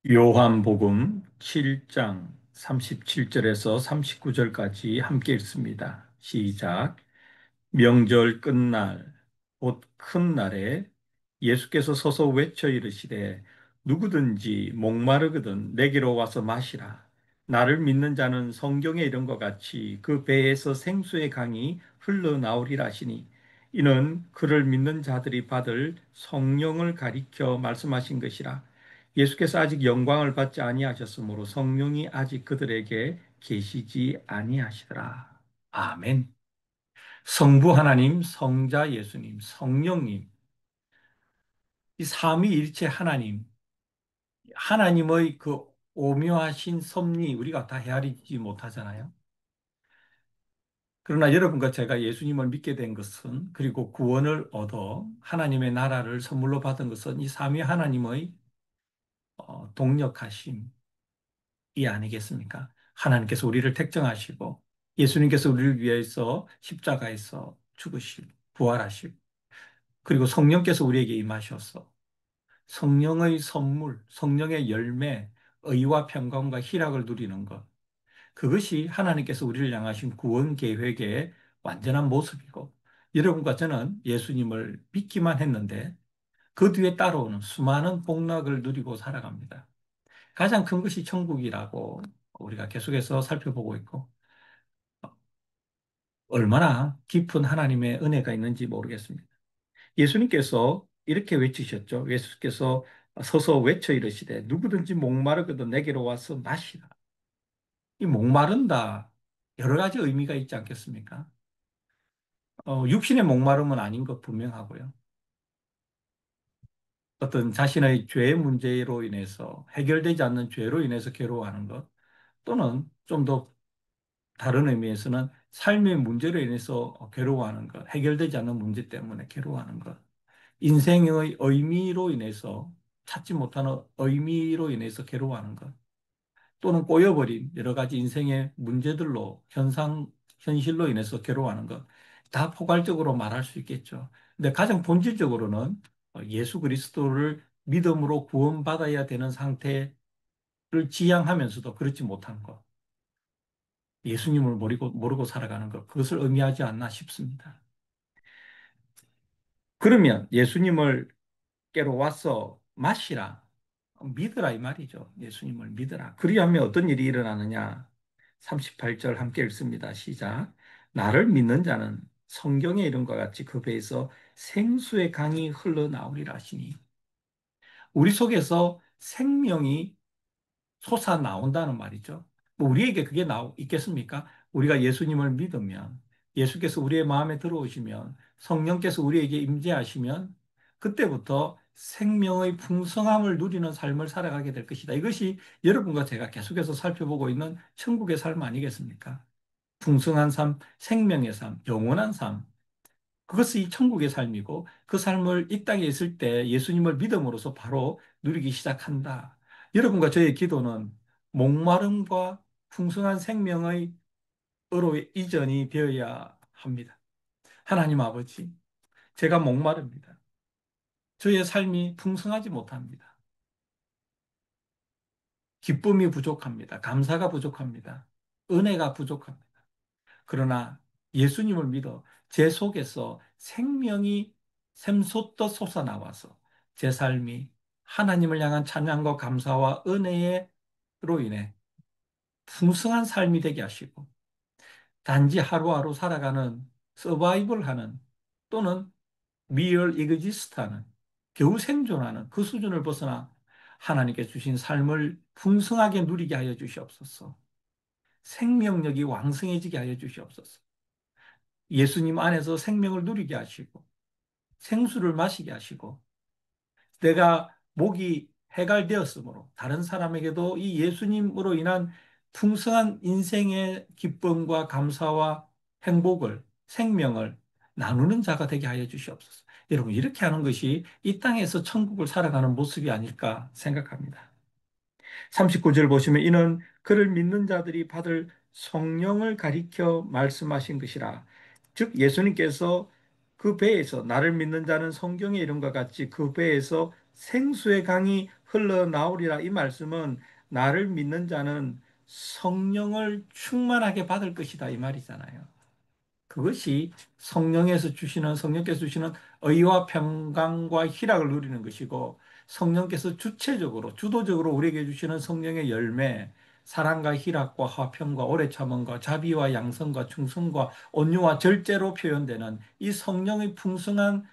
요한복음 7장 37절에서 39절까지 함께 읽습니다. 시작. 명절 끝날 곧 큰 날에 예수께서 서서 외쳐 이르시되 누구든지 목마르거든 내게로 와서 마시라. 나를 믿는 자는 성경에 이른 것 같이 그 배에서 생수의 강이 흘러나오리라 하시니 이는 그를 믿는 자들이 받을 성령을 가리켜 말씀하신 것이라. 예수께서 아직 영광을 받지 아니하셨으므로 성령이 아직 그들에게 계시지 아니하시더라. 아멘. 성부 하나님, 성자 예수님, 성령님, 이 삼위일체 하나님, 하나님의 그 오묘하신 섭리 우리가 다 헤아리지 못하잖아요. 그러나 여러분과 제가 예수님을 믿게 된 것은, 그리고 구원을 얻어 하나님의 나라를 선물로 받은 것은 이 삼위 하나님의 동력하심이 아니겠습니까? 하나님께서 우리를 택정하시고 예수님께서 우리를 위해서 십자가에서 죽으시고 부활하시고, 그리고 성령께서 우리에게 임하셔서 성령의 선물, 성령의 열매, 의와 평강과 희락을 누리는 것. 그것이 하나님께서 우리를 향하신 구원 계획의 완전한 모습이고, 여러분과 저는 예수님을 믿기만 했는데 그 뒤에 따라오는 수많은 복락을 누리고 살아갑니다. 가장 큰 것이 천국이라고 우리가 계속해서 살펴보고 있고, 얼마나 깊은 하나님의 은혜가 있는지 모르겠습니다. 예수님께서 이렇게 외치셨죠. 예수께서 서서 외쳐 이르시되 누구든지 목마르거든 내게로 와서 마시라. 이 목마른다, 여러 가지 의미가 있지 않겠습니까? 육신의 목마름은 아닌 것 분명하고요. 어떤 자신의 죄 문제로 인해서 해결되지 않는 죄로 인해서 괴로워하는 것, 또는 좀 더 다른 의미에서는 삶의 문제로 인해서 괴로워하는 것, 해결되지 않는 문제 때문에 괴로워하는 것, 인생의 의미로 인해서 찾지 못하는 의미로 인해서 괴로워하는 것, 또는 꼬여버린 여러 가지 인생의 문제들로 현실로 인해서 괴로워하는 것, 다 포괄적으로 말할 수 있겠죠. 근데 가장 본질적으로는 예수 그리스도를 믿음으로 구원받아야 되는 상태를 지향하면서도 그렇지 못한 것, 예수님을 모르고 살아가는 것, 그것을 의미하지 않나 싶습니다. 그러면 예수님을 깨로 와서 마시라. 믿으라 이 말이죠. 예수님을 믿으라. 그리하면 어떤 일이 일어나느냐? 38절 함께 읽습니다. 시작. 나를 믿는 자는 성경에 이른 것 같이 그 배에서 생수의 강이 흘러나오리라 하시니, 우리 속에서 생명이 솟아나온다는 말이죠. 뭐 우리에게 그게 있겠습니까? 우리가 예수님을 믿으면, 예수께서 우리의 마음에 들어오시면, 성령께서 우리에게 임재하시면 그때부터 생명의 풍성함을 누리는 삶을 살아가게 될 것이다. 이것이 여러분과 제가 계속해서 살펴보고 있는 천국의 삶 아니겠습니까? 풍성한 삶, 생명의 삶, 영원한 삶. 그것이 천국의 삶이고, 그 삶을 이 땅에 있을 때 예수님을 믿음으로써 바로 누리기 시작한다. 여러분과 저의 기도는 목마름과 풍성한 생명의 으로 이전이 되어야 합니다. 하나님 아버지, 제가 목마릅니다. 저의 삶이 풍성하지 못합니다. 기쁨이 부족합니다. 감사가 부족합니다. 은혜가 부족합니다. 그러나 예수님을 믿어 제 속에서 생명이 샘솟듯 솟아나와서 제 삶이 하나님을 향한 찬양과 감사와 은혜로 인해 풍성한 삶이 되게 하시고, 단지 하루하루 살아가는 서바이벌하는, 또는 미얼 이그지스트하는, 겨우 생존하는 그 수준을 벗어나 하나님께 주신 삶을 풍성하게 누리게 하여 주시옵소서. 생명력이 왕성해지게 하여 주시옵소서. 예수님 안에서 생명을 누리게 하시고 생수를 마시게 하시고, 내가 목이 해갈되었으므로 다른 사람에게도 이 예수님으로 인한 풍성한 인생의 기쁨과 감사와 행복을, 생명을 나누는 자가 되게 하여 주시옵소서. 여러분, 이렇게 하는 것이 이 땅에서 천국을 살아가는 모습이 아닐까 생각합니다. 39절 보시면 이는 그를 믿는 자들이 받을 성령을 가리켜 말씀하신 것이라. 즉 예수님께서 그 배에서, 나를 믿는 자는 성경의 이름과 같이 그 배에서 생수의 강이 흘러나오리라. 이 말씀은 나를 믿는 자는 성령을 충만하게 받을 것이다 이 말이잖아요. 그것이 성령께서 주시는 의와 평강과 희락을 누리는 것이고, 성령께서 주체적으로 주도적으로 우리에게 주시는 성령의 열매, 사랑과 희락과 화평과 오래 참음과 자비와 양선과 충성과 온유와 절제로 표현되는 이 성령의 풍성한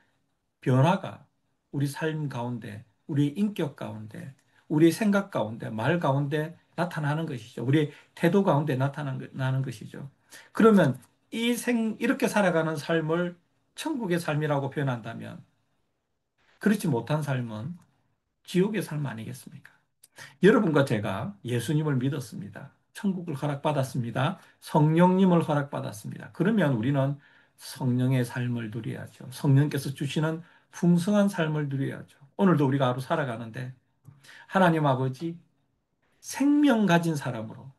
변화가 우리 삶 가운데, 우리 인격 가운데, 우리 생각 가운데, 말 가운데 나타나는 것이죠. 우리 태도 가운데 나타나는 것이죠. 그러면 이렇게 살아가는 삶을 천국의 삶이라고 표현한다면, 그렇지 못한 삶은 지옥의 삶 아니겠습니까? 여러분과 제가 예수님을 믿었습니다. 천국을 허락받았습니다. 성령님을 허락받았습니다. 그러면 우리는 성령의 삶을 누려야죠. 성령께서 주시는 풍성한 삶을 누려야죠. 오늘도 우리가 하루 살아가는데 하나님 아버지 생명 가진 사람으로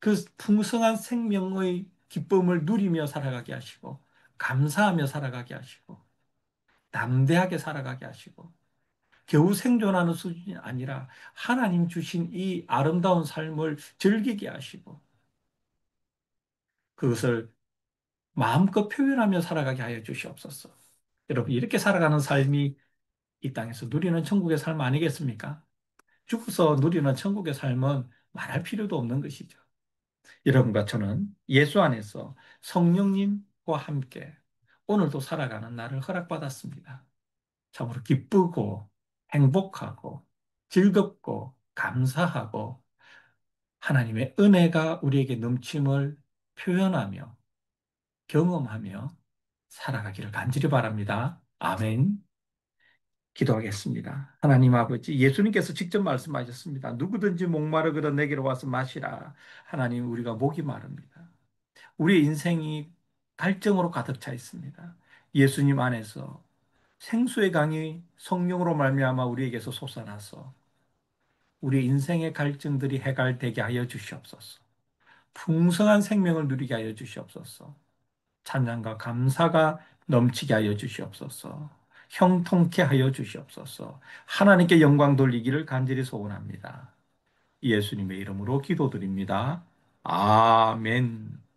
그 풍성한 생명의 기쁨을 누리며 살아가게 하시고, 감사하며 살아가게 하시고, 담대하게 살아가게 하시고, 겨우 생존하는 수준이 아니라 하나님 주신 이 아름다운 삶을 즐기게 하시고, 그것을 마음껏 표현하며 살아가게 하여 주시옵소서. 여러분, 이렇게 살아가는 삶이 이 땅에서 누리는 천국의 삶 아니겠습니까? 죽어서 누리는 천국의 삶은 말할 필요도 없는 것이죠. 여러분과 저는 예수 안에서 성령님과 함께 오늘도 살아가는 날을 허락받았습니다. 참으로 기쁘고 행복하고 즐겁고 감사하고 하나님의 은혜가 우리에게 넘침을 표현하며 경험하며 살아가기를 간절히 바랍니다. 아멘. 기도하겠습니다. 하나님 아버지, 예수님께서 직접 말씀하셨습니다. 누구든지 목마르거든 내게로 와서 마시라. 하나님, 우리가 목이 마릅니다. 우리의 인생이 갈증으로 가득 차 있습니다. 예수님 안에서 생수의 강이 성령으로 말미암아 우리에게서 솟아나서 우리 인생의 갈증들이 해갈되게 하여 주시옵소서. 풍성한 생명을 누리게 하여 주시옵소서. 찬양과 감사가 넘치게 하여 주시옵소서. 형통케 하여 주시옵소서. 하나님께 영광 돌리기를 간절히 소원합니다. 예수님의 이름으로 기도드립니다. 아멘.